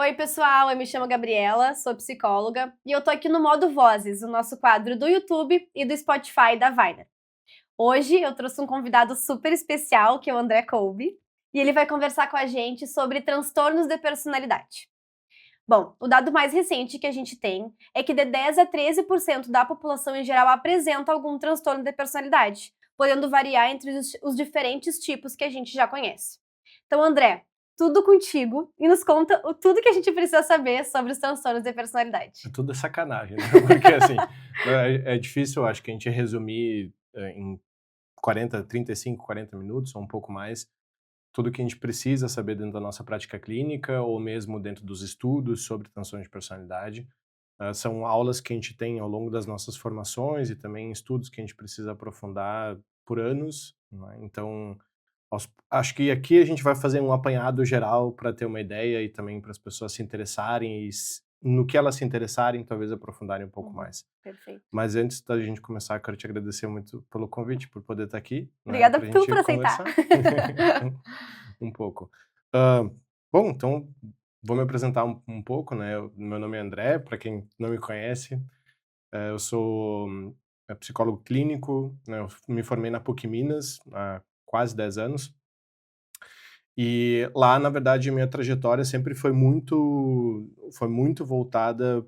Oi, pessoal, eu me chamo Gabriela, sou psicóloga e eu tô aqui no Modo Vozes, o nosso quadro do YouTube e do Spotify da Viner. Hoje eu trouxe um convidado super especial, que é o André Kolbe, e ele vai conversar com a gente sobre transtornos de personalidade. Bom, o dado mais recente que a gente tem é que de 10 a 13% da população em geral apresenta algum transtorno de personalidade, podendo variar entre os diferentes tipos que a gente já conhece. Então, André, tudo contigo e nos conta tudo que a gente precisa saber sobre os transtornos de personalidade. Tudo é sacanagem, né, porque assim, é difícil, eu acho que a gente resumir, em 35, 40 minutos ou um pouco mais, tudo que a gente precisa saber dentro da nossa prática clínica ou mesmo dentro dos estudos sobre transtorno de personalidade. São aulas que a gente tem ao longo das nossas formações e também estudos que a gente precisa aprofundar por anos, né, então acho que aqui a gente vai fazer um apanhado geral para ter uma ideia e também para as pessoas se interessarem no que elas se interessarem, talvez aprofundarem um pouco mais. Perfeito. Mas antes da gente começar, quero te agradecer muito pelo convite, por poder estar aqui, né, Obrigada para a tu gente por aceitar. conversar um pouco. Hã, bom, então vou me apresentar um pouco, né, meu nome é André, para quem não me conhece, eu sou psicólogo clínico, né, eu me formei na PUC Minas há quase 10 anos. E lá, na verdade, a minha trajetória sempre foi muito voltada,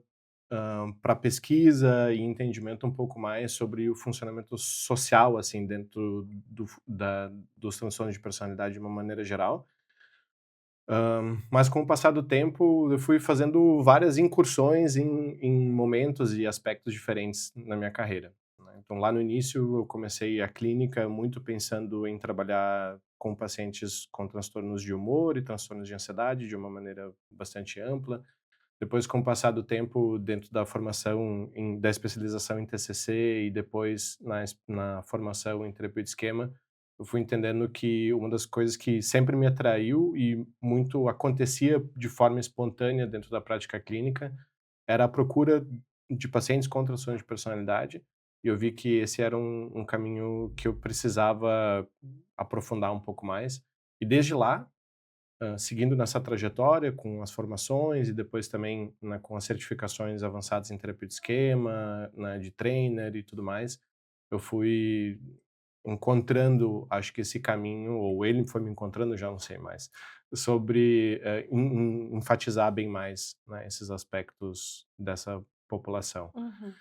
pra pesquisa e entendimento um pouco mais sobre o funcionamento social, assim, dentro dos transtornos de personalidade de uma maneira geral. Mas com o passar do tempo, eu fui fazendo várias incursões em momentos e aspectos diferentes na minha carreira, né. Então lá no início eu comecei a clínica muito pensando em trabalhar com pacientes com transtornos de humor e transtornos de ansiedade de uma maneira bastante ampla. Depois, com o passar do tempo, dentro da formação da especialização em TCC e depois na formação em terapia de esquema, eu fui entendendo que uma das coisas que sempre me atraiu e muito acontecia de forma espontânea dentro da prática clínica, era a procura de pacientes com transtorno de personalidade, e eu vi que esse era um caminho que eu precisava aprofundar um pouco mais. E desde lá, seguindo nessa trajetória com as formações e depois também, né, com as certificações avançadas em terapia de esquema, né, de trainer e tudo mais, eu fui encontrando, acho que esse caminho, ou ele foi me encontrando, já não sei mais, sobre enfatizar bem mais, né, esses aspectos dessa população. Uhum.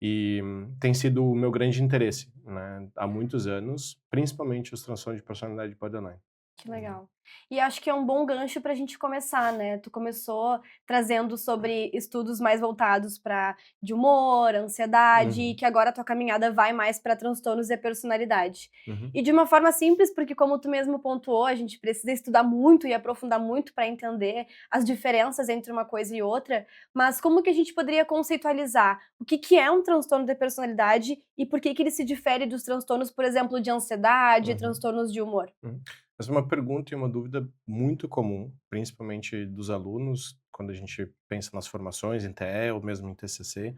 E tem sido o meu grande interesse, né, há muitos anos, principalmente os transtornos de personalidade borderline. Que Uhum. legal. E acho que é um bom gancho para a gente começar, né. Tu começou trazendo sobre estudos mais voltados para de humor, ansiedade, e Uhum, que agora a tua caminhada vai mais para transtornos de personalidade. uhum, E de uma forma simples, porque como tu mesmo pontuou, a gente precisa estudar muito e aprofundar muito para entender as diferenças entre uma coisa e outra, mas como que a gente poderia conceitualizar o que que é um transtorno de personalidade e por que que ele se difere dos transtornos, por exemplo, de ansiedade, uhum. transtornos de humor? Uhum. Essa é uma pergunta e uma dúvida muito comum, principalmente dos alunos, quando a gente pensa nas formações em TE ou mesmo em TCC.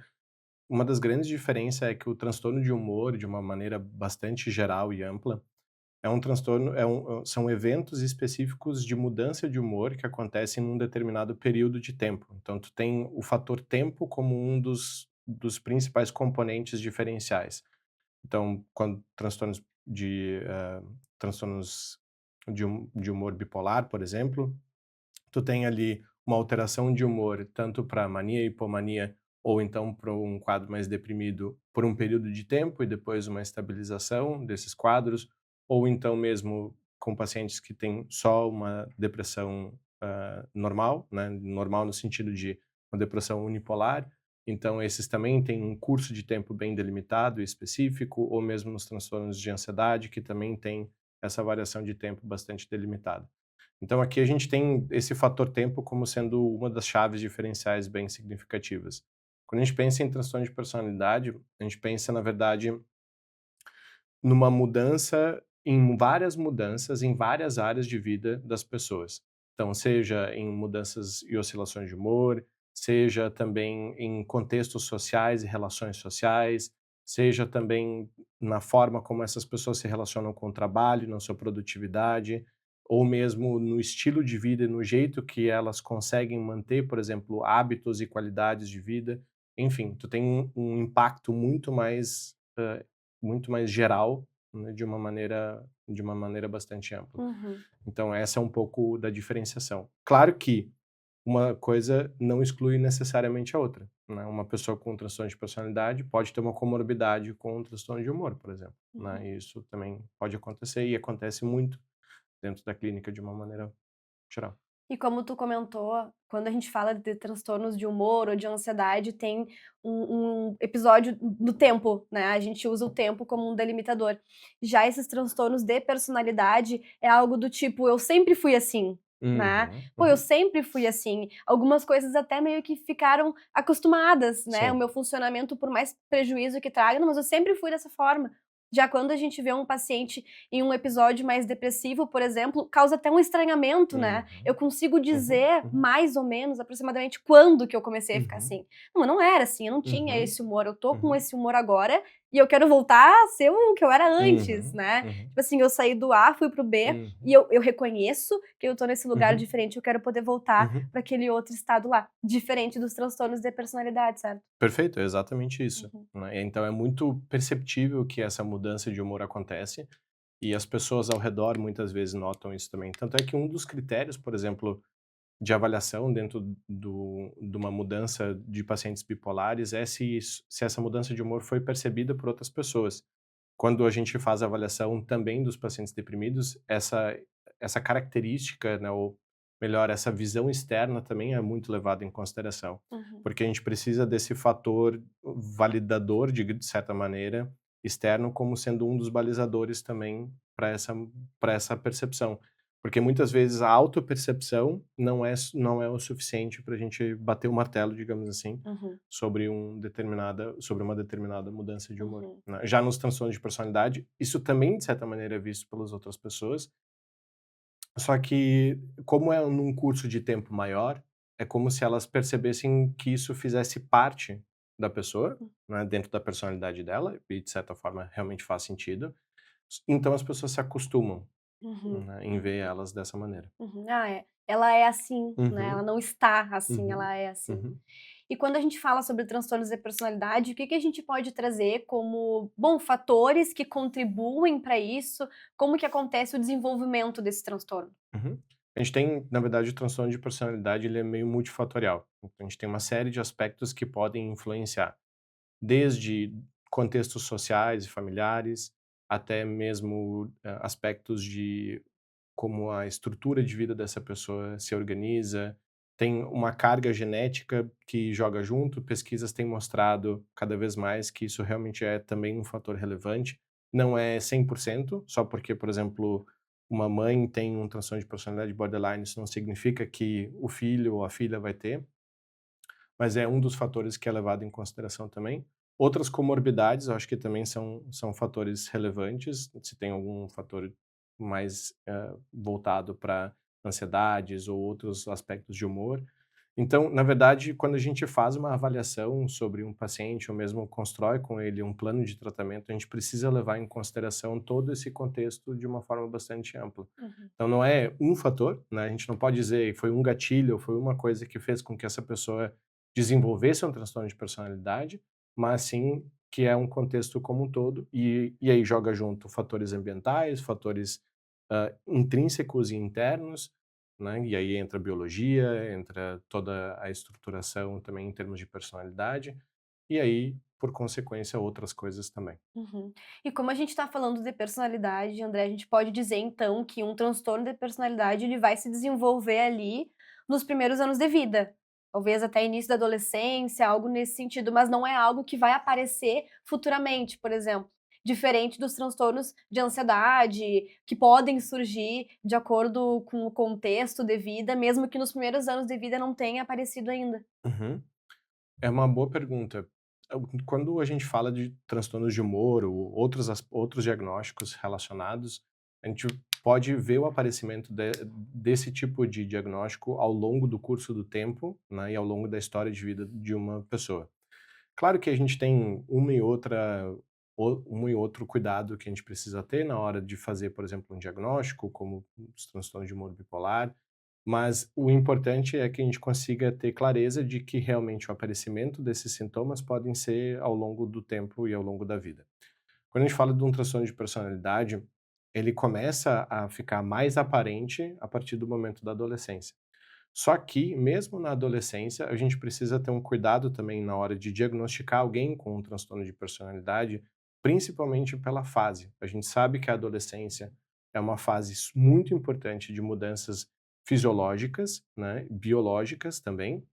Uma das grandes diferenças é que o transtorno de humor, de uma maneira bastante geral e ampla, é um transtorno, são eventos específicos de mudança de humor que acontecem num determinado período de tempo. Então, tu tem o fator tempo como um dos principais componentes diferenciais. Então, quando transtornos de humor bipolar, por exemplo, tu tem ali uma alteração de humor tanto para mania e hipomania ou então para um quadro mais deprimido por um período de tempo e depois uma estabilização desses quadros, ou então mesmo com pacientes que têm só uma depressão, normal, né, normal no sentido de uma depressão unipolar, então esses também têm um curso de tempo bem delimitado e específico, ou mesmo nos transtornos de ansiedade, que também tem essa variação de tempo bastante delimitada. Então aqui a gente tem esse fator tempo como sendo uma das chaves diferenciais bem significativas. Quando a gente pensa em transtorno de personalidade, a gente pensa, na verdade, numa mudança, em várias mudanças em várias áreas de vida das pessoas. Então, seja em mudanças e oscilações de humor, seja também em contextos sociais e relações sociais, seja também na forma como essas pessoas se relacionam com o trabalho, na sua produtividade. ou mesmo no estilo de vida e no jeito que elas conseguem manter, por exemplo, hábitos e qualidades de vida. Enfim, tu tem um impacto muito mais geral, né, de uma maneira bastante ampla. Uhum. Então essa é um pouco da diferenciação. Claro que uma coisa não exclui necessariamente a outra, né. Uma pessoa com transtorno de personalidade pode ter uma comorbidade com um transtorno de humor, por exemplo, Uhum. né, e isso também pode acontecer e acontece muito dentro da clínica de uma maneira geral. E como tu comentou, quando a gente fala de transtornos de humor ou de ansiedade, tem um episódio do tempo, né, a gente usa o tempo como um delimitador. Já esses transtornos de personalidade é algo do tipo: "Eu sempre fui assim", né. Uhum, "Pô, eu uhum. sempre fui assim". Algumas coisas até meio que ficaram acostumadas, né, o Sim. meu funcionamento, por mais prejuízo que traga: "Não, mas eu sempre fui dessa forma". Já quando a gente vê um paciente em um episódio mais depressivo, por exemplo, causa até um estranhamento, né. Eu Uhum, consigo uhum, dizer uhum, mais ou menos, aproximadamente, quando que eu comecei a ficar uhum, assim. Não, eu não era assim, eu não tinha uhum, esse humor, eu tô com uhum, esse humor agora e eu quero voltar a ser o que eu era antes, uhum, né. uhum, Tipo assim, eu saí do A, fui para o B e uhum, eu reconheço que eu tô nesse lugar uhum, diferente, eu quero poder voltar uhum. para aquele outro estado lá, diferente dos transtornos de personalidade, certo? Perfeito, é exatamente isso, Uhum, né. Então é muito perceptível que essa mudança de humor acontece, e as pessoas ao redor muitas vezes notam isso também. Tanto é que um dos critérios, por exemplo, de avaliação dentro de uma mudança de pacientes bipolares é se essa mudança de humor foi percebida por outras pessoas. Quando a gente faz a avaliação também dos pacientes deprimidos, essa característica, né, ou melhor, essa visão externa também é muito levada em consideração, uhum, porque a gente precisa desse fator validador, de certa maneira, externo, como sendo um dos balizadores também para essa percepção. Porque muitas vezes a autopercepção não é o suficiente para a gente bater o martelo, digamos assim, uhum, sobre uma determinada mudança de humor, uhum, né. Já nos transtornos de personalidade, isso também de certa maneira é visto pelas outras pessoas, só que como é num curso de tempo maior, é como se elas percebessem que isso fizesse parte da pessoa, né, dentro da personalidade dela, e de certa forma realmente faz sentido, então as pessoas se acostumam, uhum, né, em ver elas dessa maneira. uhum. Ah, é. Ela é assim, né, ela Uhum, não está assim, uhum, ela é assim. uhum, E quando a gente fala sobre transtornos de personalidade, o que que a gente pode trazer como, bom, fatores que contribuem para isso? Como que acontece o desenvolvimento desse transtorno? uhum. A gente tem, na verdade, o transtorno de personalidade, ele é meio multifatorial. Então, a gente tem uma série de aspectos que podem influenciar, desde contextos sociais e familiares, até mesmo aspectos de como a estrutura de vida dessa pessoa se organiza. Tem uma carga genética que joga junto, pesquisas têm mostrado cada vez mais que isso realmente é também um fator relevante. Não é 100%, só porque, por exemplo, uma mãe tem um transtorno de personalidade borderline, isso não significa que o filho ou a filha vai ter, mas é um dos fatores que é levado em consideração também. Outras comorbidades, eu acho que também são fatores relevantes, se tem algum fator mais, voltado para ansiedades ou outros aspectos de humor. Então, na verdade, quando a gente faz uma avaliação sobre um paciente ou mesmo constrói com ele um plano de tratamento, a gente precisa levar em consideração todo esse contexto de uma forma bastante ampla. Uhum, Então não é um fator, né, a gente não pode dizer foi um gatilho ou foi uma coisa que fez com que essa pessoa desenvolvesse um transtorno de personalidade, mas sim que é um contexto como um todo, e aí joga junto fatores ambientais, fatores, intrínsecos e internos, né, e aí entra a biologia, entra toda a estruturação também em termos de personalidade, e aí, por consequência, outras coisas também. uhum. E como a gente está falando de personalidade, André, a gente pode dizer então que um transtorno de personalidade ele vai se desenvolver ali nos primeiros anos de vida. Talvez até início da adolescência, algo nesse sentido, mas não é algo que vai aparecer futuramente, por exemplo. Diferente dos transtornos de ansiedade, que podem surgir de acordo com o contexto de vida, mesmo que nos primeiros anos de vida não tenha aparecido ainda. Uhum. É uma boa pergunta. Quando a gente fala de transtornos de humor ou outros diagnósticos relacionados, a gente pode ver o aparecimento desse tipo de diagnóstico ao longo do curso do tempo, né, e ao longo da história de vida de uma pessoa. Claro que a gente tem uma e outra um e outro cuidado que a gente precisa ter na hora de fazer, por exemplo, um diagnóstico, como os transtornos de humor bipolar, mas o importante é que a gente consiga ter clareza de que realmente o aparecimento desses sintomas podem ser ao longo do tempo e ao longo da vida. Quando a gente fala de um transtorno de personalidade, ele começa a ficar mais aparente a partir do momento da adolescência. Só que, mesmo na adolescência, a gente precisa ter um cuidado também na hora de diagnosticar alguém com um transtorno de personalidade, principalmente pela fase. A gente sabe que a adolescência é uma fase muito importante de mudanças fisiológicas, né, biológicas também,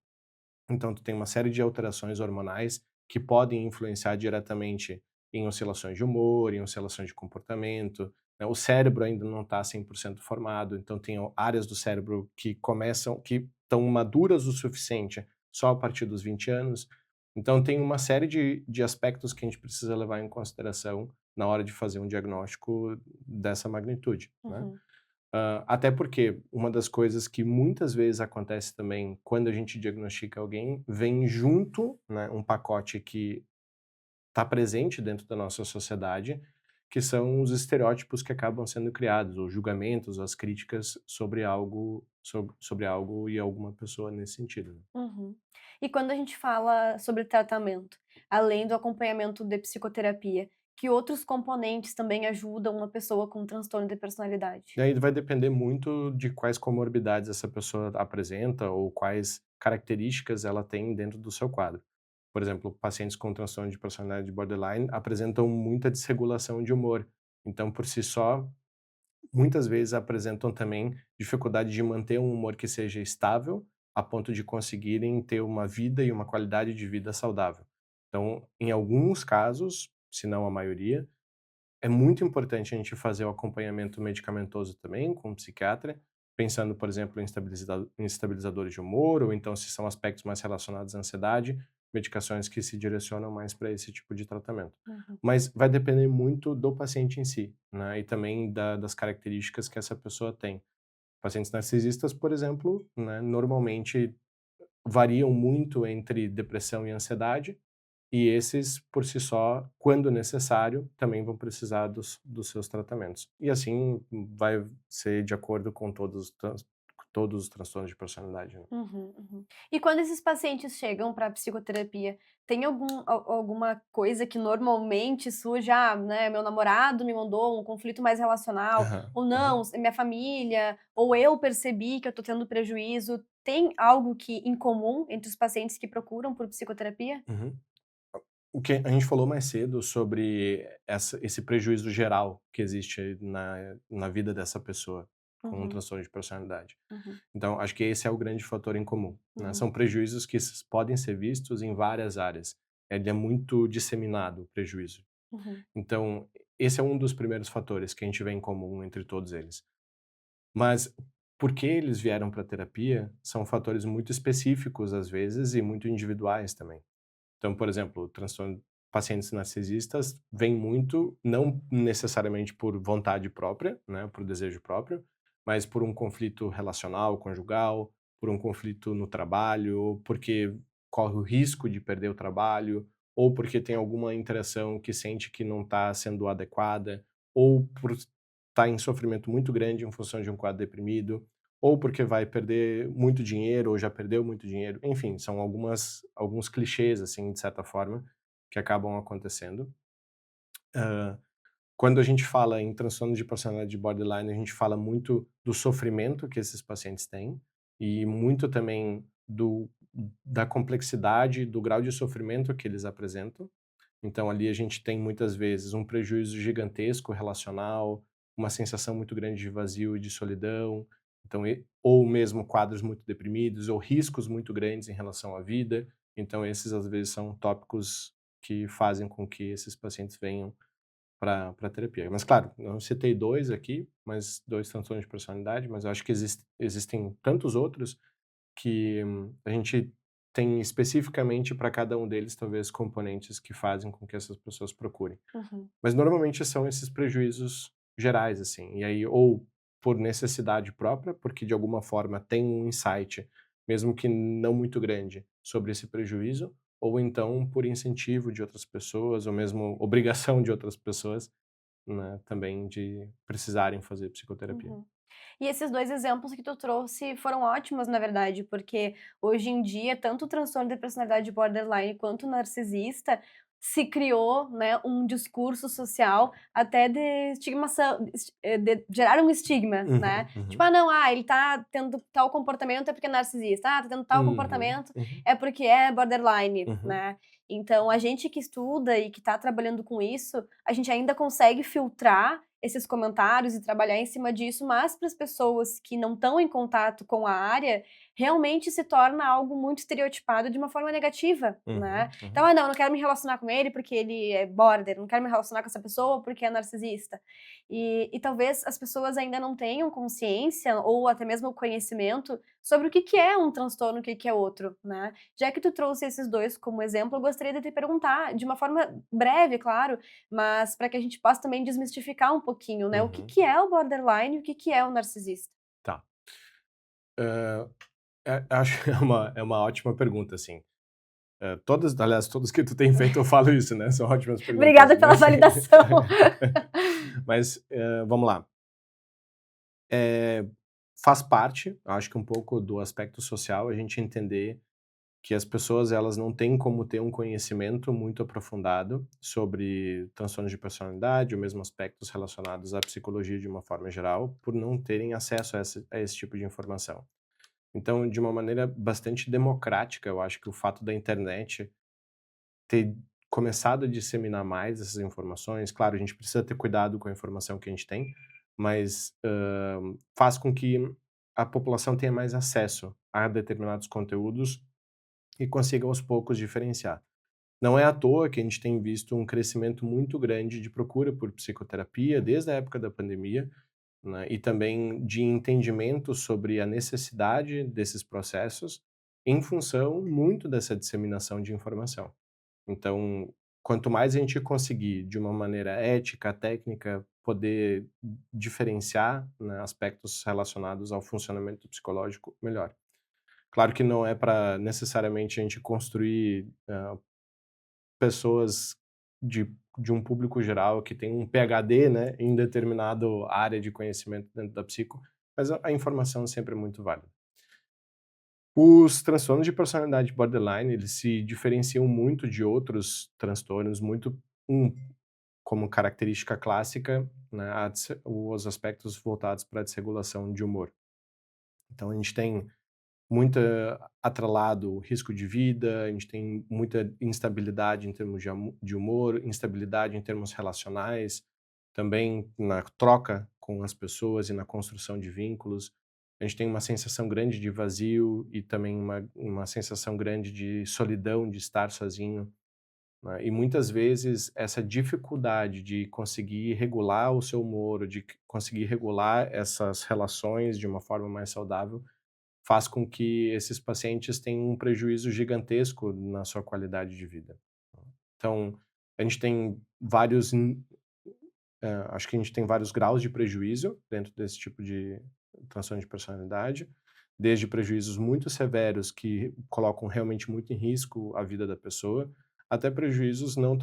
então, tu tem uma série de alterações hormonais que podem influenciar diretamente em oscilações de humor, em oscilações de comportamento, né? O cérebro ainda não está 100% formado, então tem áreas do cérebro que estão maduras o suficiente só a partir dos 20 anos. Então, tem uma série de aspectos que a gente precisa levar em consideração na hora de fazer um diagnóstico dessa magnitude, né? Uhum. Até porque uma das coisas que muitas vezes acontece também quando a gente diagnostica alguém, vem junto, né, um pacote que está presente dentro da nossa sociedade, que são os estereótipos que acabam sendo criados, os julgamentos, as críticas sobre algo e alguma pessoa nesse sentido, né. Uhum. E quando a gente fala sobre tratamento, além do acompanhamento de psicoterapia, que outros componentes também ajudam uma pessoa com transtorno de E personalidade? aí vai depender muito de quais comorbidades essa pessoa apresenta ou quais características ela tem dentro do seu quadro. Por exemplo, pacientes com transtorno de personalidade borderline apresentam muita desregulação de humor. Então, por si só, muitas vezes apresentam também dificuldade de manter um humor que seja estável, a ponto de conseguirem ter uma vida e uma qualidade de vida saudável. Então, em alguns casos, se não a maioria, é muito importante a gente fazer o acompanhamento medicamentoso também com o psiquiatra, pensando, por exemplo, em estabilizadores de humor, ou então se são aspectos mais relacionados à ansiedade, medicações que se direcionam mais para esse tipo de tratamento. Uhum. Mas vai depender muito do paciente em si, né, e também das características que essa pessoa tem. Pacientes narcisistas, por exemplo, né, normalmente variam muito entre depressão e ansiedade, e esses, por si só, quando necessário, também vão precisar dos seus tratamentos. E assim vai ser de acordo com todos os transtornos de personalidade, né. Uhum, uhum. E quando esses pacientes chegam para psicoterapia, tem alguma coisa que normalmente surge: "Ah, né, meu namorado me mandou um conflito mais relacional", Aham, ou "Não, aham. minha família", ou "Eu percebi que eu tô tendo prejuízo". Tem algo que em comum entre os pacientes que procuram por psicoterapia? Uhum. O que a gente falou mais cedo sobre esse prejuízo geral que existe na vida dessa pessoa com um Uhum, transtorno de personalidade. uhum, Então, acho que esse é o grande fator em comum, né. uhum, São prejuízos que podem ser vistos em várias áreas. Ele é muito disseminado, o prejuízo. uhum, Então, esse é um dos primeiros fatores que a gente vê em comum entre todos eles. Mas por que eles vieram para terapia são fatores muito específicos, às vezes, e muito individuais também. Então, por exemplo, pacientes narcisistas vêm muito, não necessariamente por vontade própria, né, por desejo próprio, mas por um conflito relacional, conjugal, por um conflito no trabalho, ou porque corre o risco de perder o trabalho, ou porque tem alguma interação que sente que não está sendo adequada, ou por estar em sofrimento muito grande em função de um quadro deprimido, ou porque vai perder muito dinheiro, ou já perdeu muito dinheiro. Enfim, são alguns clichês, assim, de certa forma, que acabam acontecendo. Hã, Quando a gente fala em transtorno de personalidade borderline, a gente fala muito do sofrimento que esses pacientes têm, e muito também da complexidade, do grau de sofrimento que eles apresentam. Então ali a gente tem muitas vezes um prejuízo gigantesco relacional, uma sensação muito grande de vazio e de solidão, então ou mesmo quadros muito deprimidos ou riscos muito grandes em relação à vida. Então esses às vezes são tópicos que fazem com que esses pacientes venham para terapia. Mas claro, eu citei 2 aqui, mas 2 transtornos de personalidade, mas eu acho que existem tantos outros que a gente tem especificamente para cada um deles, talvez, componentes que fazem com que essas pessoas procurem. uhum, Mas normalmente são esses prejuízos gerais, assim, e aí ou por necessidade própria, porque de alguma forma tem um insight, mesmo que não muito grande, sobre esse prejuízo, ou então por incentivo de outras pessoas, ou mesmo obrigação de outras pessoas, né, também de precisarem fazer psicoterapia. Uhum. E esses 2 exemplos que tu trouxe foram ótimos, na verdade, porque hoje em dia, tanto o transtorno de personalidade borderline quanto o narcisista, se criou, né, um discurso social até de estigmação, de gerar um estigma, né. Uhum, Tipo: uhum. "Ah, não, ele tá tendo tal comportamento é porque é narcisista. Ah, tá tendo tal Uhum, comportamento uhum, é porque é borderline", uhum, né. Então a gente que estuda e que tá trabalhando com isso, a gente ainda consegue filtrar esses comentários e trabalhar em cima disso, mas para as pessoas que não estão em contato com a área, realmente se torna algo muito estereotipado de uma forma negativa, né. uhum, Então: uhum, "Ah, não, eu não quero me relacionar com ele porque ele é border, não quero me relacionar com essa pessoa porque é narcisista". E talvez as pessoas ainda não tenham consciência ou até mesmo o conhecimento sobre o que que é um transtorno, o que que é outro, né. Já que tu trouxe esses 2 como exemplo, eu gostaria de te perguntar, de uma forma breve, claro, mas para que a gente possa também desmistificar um pouquinho, né, o que uhum. que é o borderline e o que que é o narcisista? Tá. Hã, acho que é uma ótima pergunta, assim. Todas, aliás, todas que tu tem feito eu falo isso, né, são ótimas perguntas, Obrigada pela mas validação. mas, vamos lá. Eh, Faz parte, acho que um pouco do aspecto social, a gente entender que as pessoas elas não têm como ter um conhecimento muito aprofundado sobre transtornos de personalidade ou mesmo aspectos relacionados à psicologia de uma forma geral, por não terem acesso a esse tipo de informação. Então, de uma maneira bastante democrática, eu acho que o fato da internet ter começado a disseminar mais essas informações, claro, a gente precisa ter cuidado com a informação que a gente tem, mas, faz com que a população tenha mais acesso a determinados conteúdos e consiga aos poucos diferenciar. Não é à toa que a gente tem visto um crescimento muito grande de procura por psicoterapia desde a época da pandemia, né, e também de entendimento sobre a necessidade desses processos em função muito dessa disseminação de informação. Então, quanto mais a gente conseguir, de uma maneira ética, técnica, poder diferenciar, né, aspectos relacionados ao funcionamento psicológico, melhor. Claro que não é para necessariamente a gente construir, pessoas de um público geral que tem um PhD, né, em determinado área de conhecimento dentro da psico, mas a informação sempre é muito válida. Os transtornos de personalidade borderline, eles se diferenciam muito de outros transtornos, muito um como característica clássica, né, os aspectos voltados para a desregulação de humor. Então a gente tem muita atrelado risco de vida, a gente tem muita instabilidade em termos de humor, instabilidade em termos relacionais, também na troca com as pessoas e na construção de vínculos. A gente tem uma sensação grande de vazio e também uma sensação grande de solidão, de estar sozinho, né? E muitas vezes essa dificuldade de conseguir regular o seu humor, de conseguir regular essas relações de uma forma mais saudável, faz com que esses pacientes tenham um prejuízo gigantesco na sua qualidade de vida. Então, a gente tem acho que a gente tem vários graus de prejuízo dentro desse tipo de transtorno de personalidade, desde prejuízos muito severos que colocam realmente muito em risco a vida da pessoa, até prejuízos não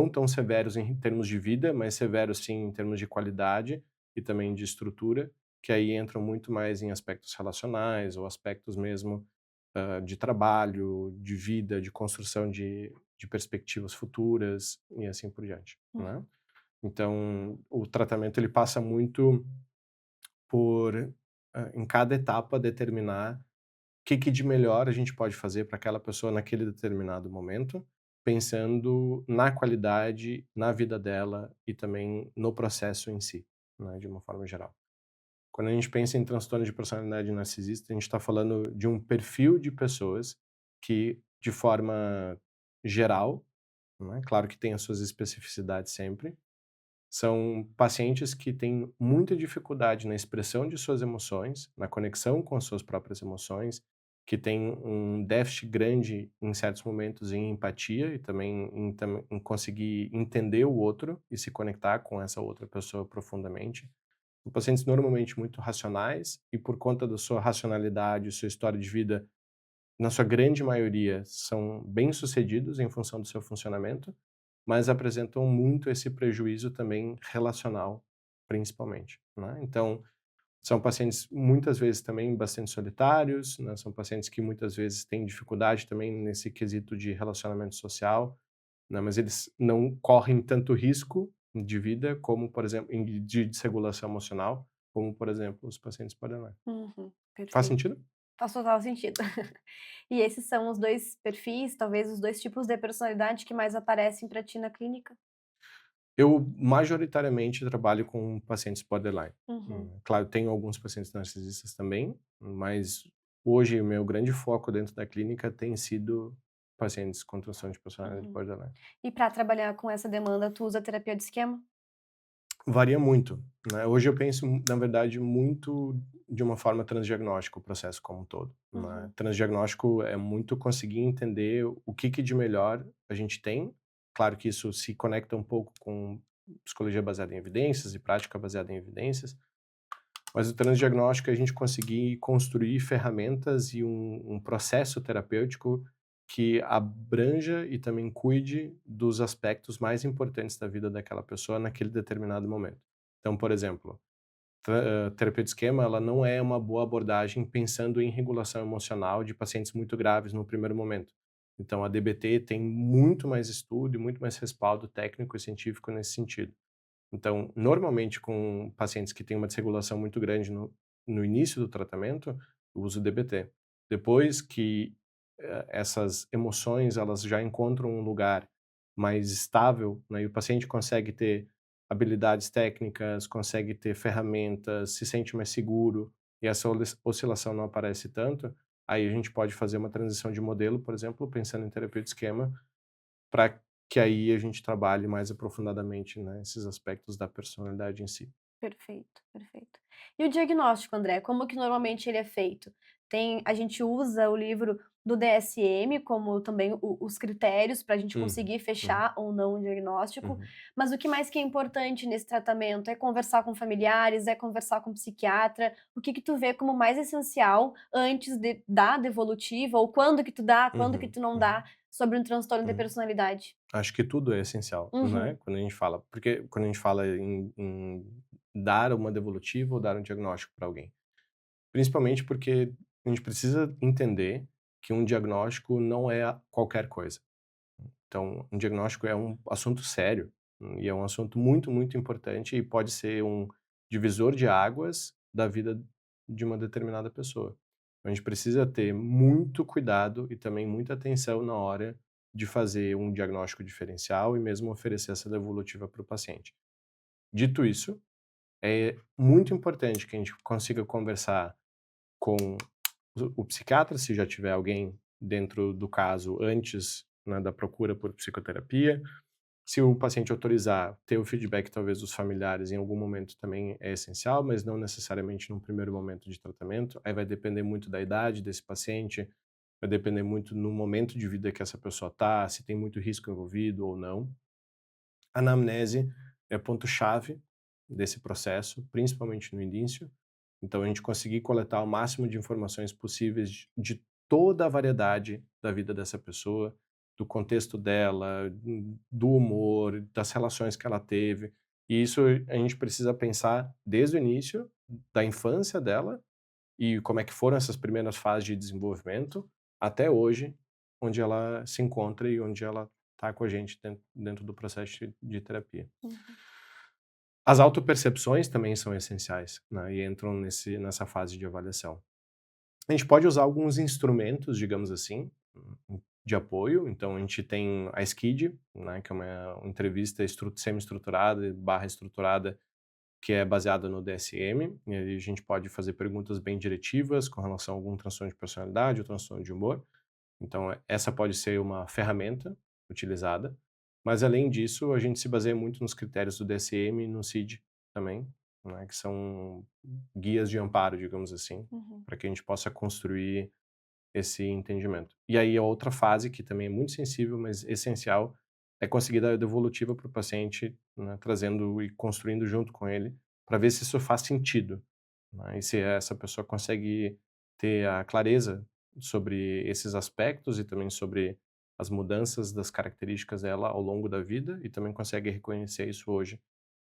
tão severos em termos de vida, mas severos sim em termos de qualidade e também de estrutura, que aí entram muito mais em aspectos relacionais ou aspectos mesmo, de trabalho, de vida, de construção de perspectivas futuras e assim por diante, né. Uhum, Então, o tratamento ele passa muito por, em cada etapa, determinar o que que de melhor a gente pode fazer para aquela pessoa naquele determinado momento, pensando na qualidade, na vida dela e também no processo em si, né, de uma forma geral. Quando a gente pensa em transtorno de personalidade narcisista, a gente está falando de um perfil de pessoas que, de forma geral, né, claro que tem as suas especificidades sempre, são pacientes que têm muita dificuldade na expressão de suas emoções, na conexão com as suas próprias emoções, que têm um déficit grande em certos momentos em empatia e também em conseguir entender o outro e se conectar com essa outra pessoa profundamente. São pacientes normalmente muito racionais e por conta da sua racionalidade, sua história de vida, na sua grande maioria, são bem-sucedidos em função do seu funcionamento, mas apresentam muito esse prejuízo também relacional, principalmente, né. Então, são pacientes muitas vezes também bastante solitários, né, são pacientes que muitas vezes têm dificuldade também nesse quesito de relacionamento social, né, mas eles não correm tanto risco de vida como, por exemplo, de desregulação emocional, como, por exemplo, os pacientes borderline. Uhum, Faz perfeito. sentido? Faz total sentido. E esses são os 2 perfis, talvez os 2 tipos de personalidade que mais aparecem pra ti na clínica? Eu majoritariamente trabalho com pacientes borderline. Uhum, Claro, tenho alguns pacientes narcisistas também, mas hoje o meu grande foco dentro da clínica tem sido pacientes com transtorno de personalidade uhum. borderline. E pra trabalhar com essa demanda, tu usa terapia de esquema? Varia muito, né. Hoje eu penso, na verdade, muito de uma forma transdiagnóstica o processo como um todo, né. Uhum, Transdiagnóstico é muito conseguir entender o que que de melhor a gente tem. Claro que isso se conecta um pouco com psicologia baseada em evidências e prática baseada em evidências, mas o transdiagnóstico é a gente conseguir construir ferramentas e um processo terapêutico que abranja e também cuide dos aspectos mais importantes da vida daquela pessoa naquele determinado momento. Então, por exemplo, terapia de esquema, ela não é uma boa abordagem pensando em regulação emocional de pacientes muito graves no primeiro momento. Então, a DBT tem muito mais estudo e muito mais respaldo técnico e científico nesse sentido. Então, normalmente com pacientes que têm uma desregulação muito grande no início do tratamento, eu uso DBT. Depois que, essas emoções elas já encontram um lugar mais estável, né, e o paciente consegue ter habilidades técnicas, consegue ter ferramentas, se sente mais seguro, e essa oscilação não aparece tanto, aí a gente pode fazer uma transição de modelo, por exemplo, pensando em terapia de esquema, para que aí a gente trabalhe mais aprofundadamente, né, esses aspectos da personalidade em si. perfeito, perfeito. E o diagnóstico, André, como que normalmente ele é feito? A gente usa o livro do DSM como também os critérios para a gente Uhum, conseguir uhum, fechar ou não o diagnóstico, uhum, mas o que mais que é importante nesse tratamento? É conversar com familiares, é conversar com psiquiatra? O que que tu vê como mais essencial antes de dar devolutiva ou quando que tu dá, quando que uhum, tu não uhum, dá sobre um transtorno de uhum. personalidade? Acho que tudo é essencial, né, Uhum, quando a gente fala, porque quando a gente fala em dar uma devolutiva ou dar um diagnóstico para alguém. Principalmente porque a gente precisa entender que um diagnóstico não é qualquer coisa. Então, um diagnóstico é um assunto sério, e é um assunto muito, muito importante e pode ser um divisor de águas da vida de uma determinada pessoa. A gente precisa ter muito cuidado e também muita atenção na hora de fazer um diagnóstico diferencial e mesmo oferecer essa devolutiva para o paciente. Dito isso, é muito importante que a gente consiga conversar com o psiquiatra, se já tiver alguém dentro do caso antes, né, da procura por psicoterapia. Se o paciente autorizar, ter o feedback talvez dos familiares em algum momento também é essencial, mas não necessariamente num primeiro momento de tratamento. Aí vai depender muito da idade desse paciente, vai depender muito no momento de vida que essa pessoa tá, se tem muito risco envolvido ou não. A anamnese é ponto-chave desse processo, principalmente no início. Então, a gente conseguir coletar o máximo de informações possíveis de toda a variedade da vida dessa pessoa, do contexto dela, do humor, das relações que ela teve. E isso a gente precisa pensar desde o início da infância dela e como é que foram essas primeiras fases de desenvolvimento, até hoje, onde ela se encontra e onde ela está com a gente dentro do processo de terapia. uhum. As autopercepções também são essenciais, né, e entram nessa fase de avaliação. A gente pode usar alguns instrumentos, digamos assim, de apoio. Então a gente tem a SKID, né, que é uma entrevista semi-estruturada e barra estruturada, que é baseada no DSM, e aí a gente pode fazer perguntas bem diretivas com relação a algum transtorno de personalidade ou transtorno de humor. Então, essa pode ser uma ferramenta utilizada, mas além disso, a gente se baseia muito nos critérios do DSM e no CID também, né, que são guias de amparo, digamos assim, Uhum. para que a gente possa construir esse entendimento. E aí a outra fase, que também é muito sensível, mas essencial, é conseguir dar a devolutiva para o paciente, né, trazendo e construindo junto com ele, para ver se isso faz sentido, né, e se essa pessoa consegue ter a clareza sobre esses aspectos e também sobre as mudanças das características dela ao longo da vida e também consegue reconhecer isso hoje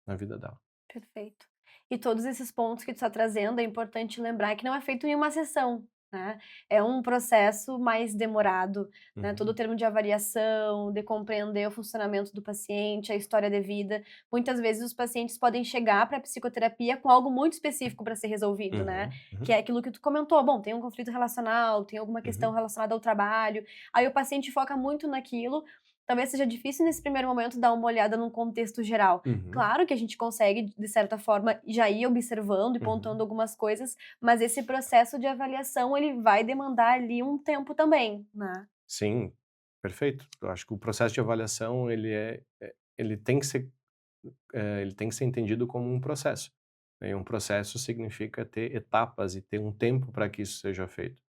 na vida dela. Perfeito. E todos esses pontos que tu está trazendo, é importante lembrar que não é feito em uma sessão, né, é um processo mais demorado, né, todo o Uhum, termo de avaliação, de compreender o funcionamento do paciente, a história de vida. Muitas vezes os pacientes podem chegar para a psicoterapia com algo muito específico para ser resolvido, né, uhum, que uhum, é aquilo que tu comentou, bom, tem um conflito relacional, tem alguma questão uhum, relacionada ao trabalho, aí o paciente foca muito naquilo, talvez seja difícil nesse primeiro momento dar uma olhada num contexto geral. uhum, Claro que a gente consegue, de certa forma, já ir observando e pontuando uhum. algumas coisas, mas esse processo de avaliação, ele vai demandar ali um tempo também, né. Sim, perfeito. Eu acho que o processo de avaliação ele tem que ser ele tem que ser entendido como um processo, né, e um processo significa ter etapas e ter um tempo para que isso seja feito.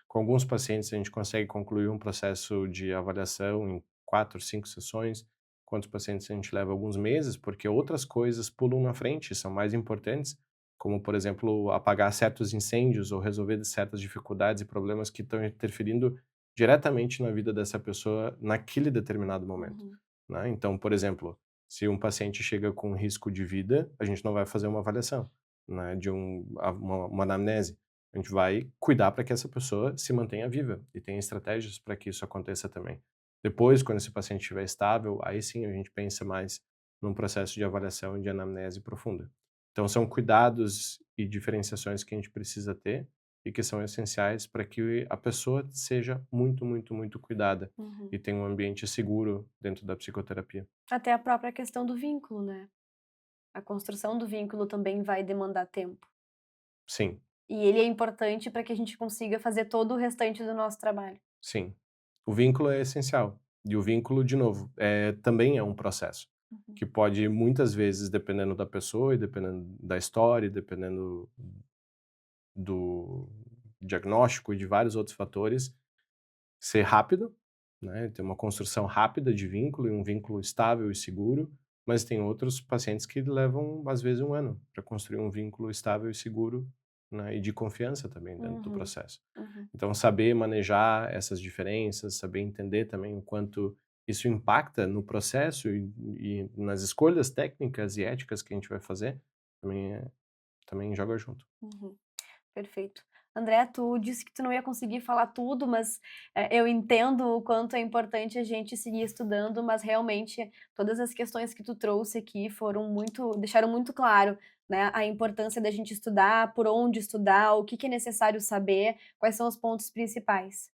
Com alguns pacientes, a gente consegue concluir um processo de avaliação em 4, 5 sessões, com outros pacientes a gente leva alguns meses, porque outras coisas pulam na frente, são mais importantes, como, por exemplo, apagar certos incêndios ou resolver certas dificuldades e problemas que estão interferindo diretamente na vida dessa pessoa naquele determinado momento, Uhum, né. Então, por exemplo, se um paciente chega com risco de vida, a gente não vai fazer uma avaliação, né, de uma anamnese. A gente vai cuidar para que essa pessoa se mantenha viva e tenha estratégias para que isso aconteça também. Depois, quando esse paciente estiver estável, aí sim a gente pensa mais num processo de avaliação e de anamnese profunda. Então, são cuidados e diferenciações que a gente precisa ter e que são essenciais para que a pessoa seja muito, muito, muito cuidada uhum. e tenha um ambiente seguro dentro da psicoterapia. Até a própria questão do vínculo, né. A construção do vínculo também vai demandar tempo. Sim, E ele é importante para que a gente consiga fazer todo o restante do nosso trabalho. sim. O vínculo é essencial. E o vínculo, de novo, também é um processo, Uhum, que pode muitas vezes, dependendo da pessoa e dependendo da história, e dependendo do diagnóstico e de vários outros fatores, ser rápido, né, ter uma construção rápida de vínculo e um vínculo estável e seguro, mas tem outros pacientes que levam, às vezes, um ano para construir um vínculo estável e seguro, né, e de confiança também dentro do uhum, processo. uhum. Então, saber manejar essas diferenças, saber entender também o quanto isso impacta no processo e nas escolhas técnicas e éticas que a gente vai fazer, também joga junto. Uhum, perfeito. André, tu disse que tu não ia conseguir falar tudo, mas, eu entendo o quanto é importante a gente seguir estudando, mas realmente todas as questões que tu trouxe aqui foram muito deixaram muito claro, né, a importância da gente estudar, por onde estudar, o que que é necessário saber, quais são os pontos principais.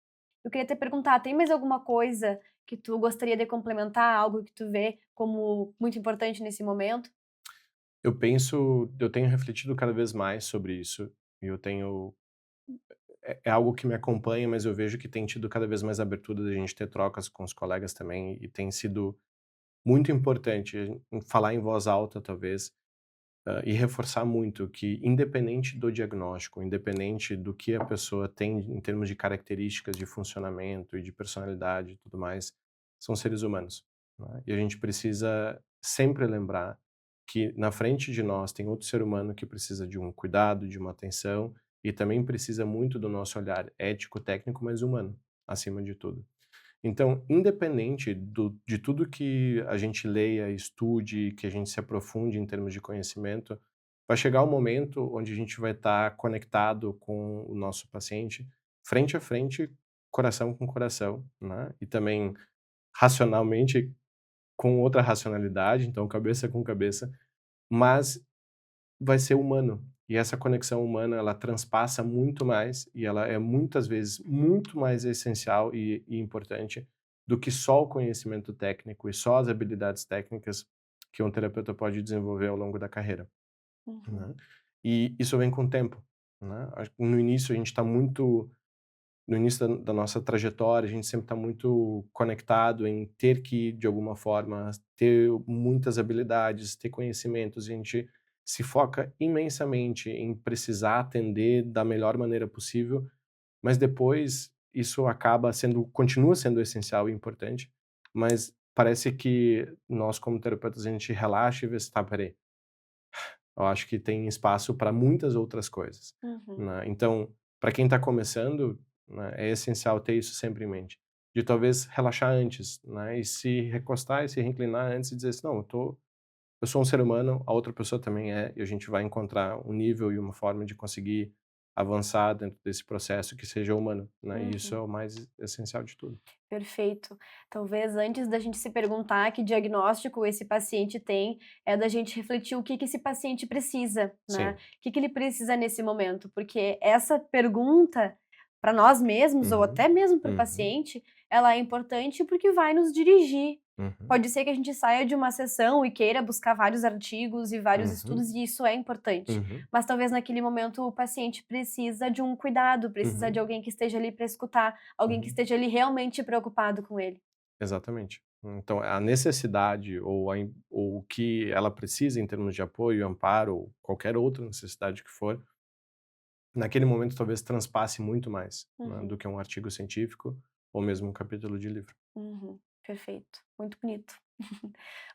Eu queria te perguntar, tem mais alguma coisa que tu gostaria de complementar, algo que tu vê como muito importante nesse momento? Eu tenho refletido cada vez mais sobre isso, e eu tenho é algo que me acompanha, mas eu vejo que tem tido cada vez mais abertura da gente ter trocas com os colegas também, e tem sido muito importante falar em voz alta, talvez, e reforçar muito que, independente do diagnóstico, independente do que a pessoa tem em termos de características de funcionamento e de personalidade e tudo mais, são seres humanos, né? E a gente precisa sempre lembrar que na frente de nós tem outro ser humano que precisa de um cuidado, de uma atenção e também precisa muito do nosso olhar ético, técnico, mas humano, acima de tudo. Então, independente de tudo que a gente leia, estude, que a gente se aprofunde em termos de conhecimento, vai chegar um momento onde a gente vai estar conectado com o nosso paciente, frente a frente, coração com coração, né? E também racionalmente com outra racionalidade, então cabeça com cabeça, mas vai ser humano. E essa conexão humana, ela transpassa muito mais e ela é muitas vezes muito mais essencial e importante do que só o conhecimento técnico e só as habilidades técnicas que um terapeuta pode desenvolver ao longo da carreira, Uhum, né. E isso vem com o tempo, né. Acho que no início a gente está muito no início da nossa trajetória, a gente sempre está muito conectado em ter que, de alguma forma, ter muitas habilidades, ter conhecimentos, e a gente se foca imensamente em precisar atender da melhor maneira possível, mas depois isso acaba sendo continua sendo essencial e importante, mas parece que nós como terapeutas a gente relaxa e vê se: "Tá, espera eu acho que tem espaço para muitas outras coisas", uhum, né. Então, para quem está começando, né? É essencial ter isso sempre em mente. De talvez relaxar antes, né? E se recostar e se reinclinar antes e dizer assim, não, eu sou um ser humano, a outra pessoa também é, e a gente vai encontrar um nível e uma forma de conseguir avançar dentro desse processo que seja humano, né? E isso Uhum. é o mais essencial de tudo. Perfeito. Talvez antes da gente se perguntar que diagnóstico esse paciente tem, é da gente refletir o que que esse paciente precisa, né? Sim. O que que ele precisa nesse momento, porque essa pergunta para nós mesmos ou Uhum. até mesmo para o Uhum. paciente, ela é importante porque vai nos dirigir. Uhum. Pode ser que a gente saia de uma sessão e queira buscar vários artigos e vários Uhum. estudos, e isso é importante. Uhum. Mas talvez naquele momento o paciente precisa de um cuidado, precisa de Uhum. alguém que esteja ali para escutar, alguém que Uhum. esteja ali realmente preocupado com ele. Exatamente. Então, a necessidade ou o que ela precisa em termos de apoio, amparo ou qualquer outra necessidade que for, naquele momento talvez transpasse muito mais, né, Uhum, do que um artigo científico ou mesmo um capítulo de livro. uhum, perfeito, muito bonito.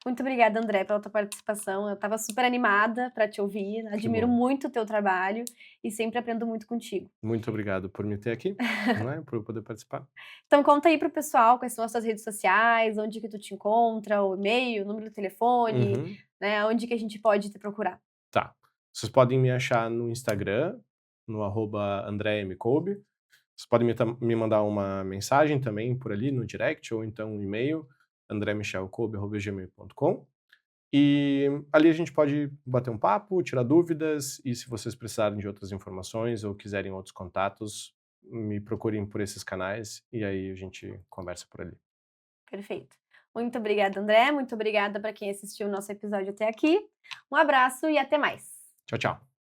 Muito obrigada, André, pela tua participação. Eu estava super animada para te ouvir, Que admiro bom. muito o teu trabalho e sempre aprendo muito contigo. Muito obrigado por me ter aqui, né, por eu poder participar. Então conta aí para o pessoal quais são as tuas redes sociais, onde que tu te encontra, o e-mail, o número do telefone, Uhum. né, onde que a gente pode te procurar. Tá. Vocês podem me achar no Instagram, no @AndréMCoube. Vocês podem me mandar uma mensagem também por ali no direct ou então um e-mail, andremichelcoube@gmail.com. E ali a gente pode bater um papo, tirar dúvidas e se vocês precisarem de outras informações ou quiserem outros contatos, me procurem por esses canais e aí a gente conversa por ali. Perfeito. Muito obrigada, André, muito obrigada para quem assistiu o nosso episódio até aqui. Um abraço e até mais. Tchau, tchau.